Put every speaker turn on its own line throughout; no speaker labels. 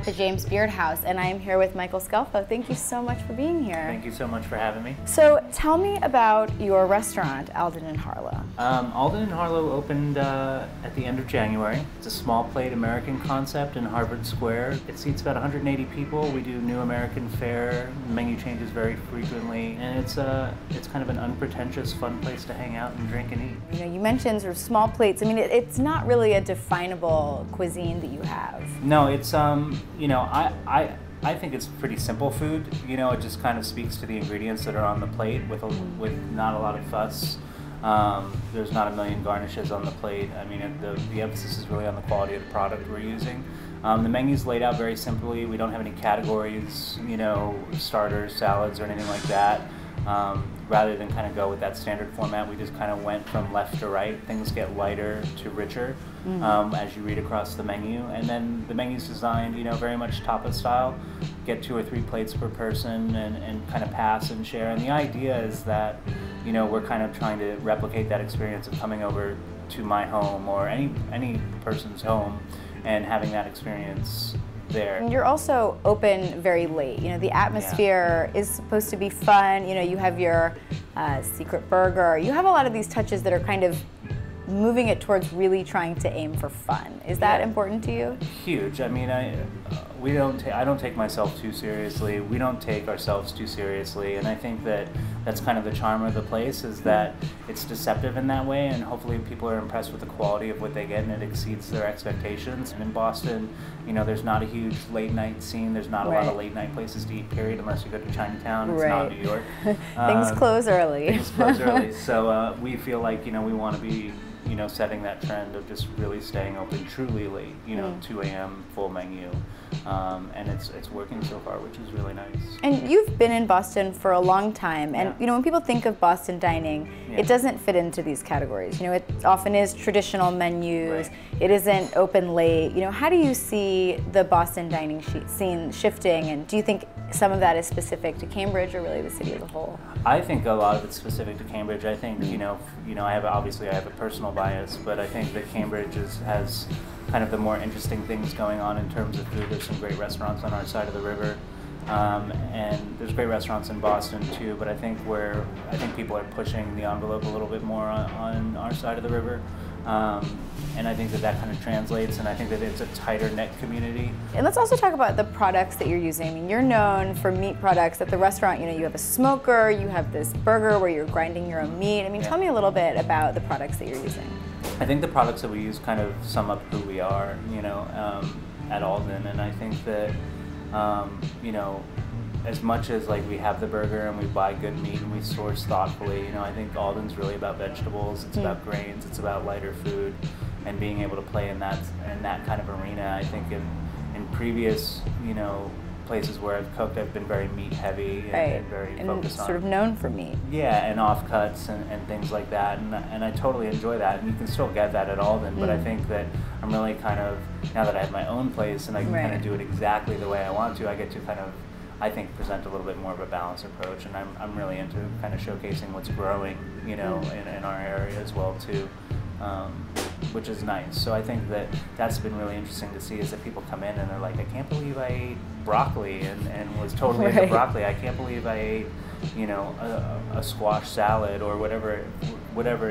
at the James Beard House, and I am here with Michael Scelfo. Thank you so much for being here.
Thank you so much for having me.
So tell me about your restaurant, Alden Harlow.
Alden Harlow opened at the end of January. It's a small plate American concept in Harvard Square. It seats about 180 people. We do new American fare. The menu changes very frequently, and it's kind of an unpretentious, fun place to hang out and drink and eat.
You know, you mentioned sort of small plates. I mean, it's not really a definable cuisine that you have.
No, it's you know, I think it's pretty simple food. You know, it just kind of speaks to the ingredients that are on the plate with not a lot of fuss. There's not a million garnishes on the plate. I mean, the emphasis is really on the quality of the product we're using. The menu's laid out very simply. We don't have any categories, you know, starters, salads, or anything like that. Rather than kind of go with that standard format, we just kind of went from left to right. Things get lighter to richer as you read across the menu. And then the menu's designed, you know, very much tapas style. Get 2 or 3 plates per person and kind of pass and share. And the idea is that, you know, we're kind of trying to replicate that experience of coming over to my home or any person's home and having that experience there.
You're also open very late. You know, the atmosphere is supposed to be fun. You know, you have your secret burger. You have a lot of these touches that are kind of moving it towards really trying to aim for fun. Is that important to you?
Huge. I mean, I don't take myself too seriously. We don't take ourselves too seriously, and I think that that's kind of the charm of the place, is that it's deceptive in that way, and hopefully people are impressed with the quality of what they get and it exceeds their expectations. And in Boston, you know, there's not a huge late night scene. There's not a lot of late night places to eat, period, unless you go to Chinatown. It's not New York.
Things close early.
Things close early. So we feel like, you know, we want to be, you know, setting that trend of just really staying open truly late, you know, 2 a.m. full menu. And it's working so far, which is really nice. And
you've been in Boston for a long time, and you know, when people think of Boston dining, it doesn't fit into these categories. You know, it often is traditional menus. It isn't open late. You know, how do you see the Boston dining scene shifting, and do you think some of that is specific to Cambridge or really the city as a whole?
I think a lot of it's specific to Cambridge. I think, you know, I have a personal bias, but I think that Cambridge has kind of the more interesting things going on in terms of food. There's some great restaurants on our side of the river, and there's great restaurants in Boston too. But I think people are pushing the envelope a little bit more on our side of the river. And I think that kind of translates, and I think that it's a tighter knit community.
And let's also talk about the products that you're using. I mean, you're known for meat products at the restaurant. You know, you have a smoker, you have this burger where you're grinding your own meat. I mean, tell me a little bit about the products that you're using.
I think the products that we use kind of sum up who we are, you know, at Alden. And I think that, you know, as much as like we have the burger and we buy good meat and we source thoughtfully, you know, I think Alden's really about vegetables. It's about grains. It's about lighter food, and being able to play in that kind of arena. I think in previous, you know, places where I've cooked, I've been very meat heavy and very focused on,
sort of known for meat.
Yeah, and offcuts and things like that, and I totally enjoy that, and you can still get that at Alden. But I think that I'm really kind of, now that I have my own place and I can kind of do it exactly the way I want to, I get to kind of, I think, present a little bit more of a balanced approach, and I'm really into kind of showcasing what's growing, you know, in our area as well too, which is nice. So I think that's been really interesting to see, is that people come in and they're like, I can't believe I ate broccoli and was totally into broccoli. I can't believe I ate, you know, a squash salad or whatever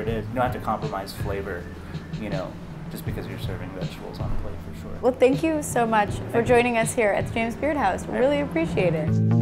it is. You don't have to compromise flavor, you know, just because you're serving vegetables on a plate, for sure.
Well, thank you so much for joining us here at the James Beard House. Really appreciate it.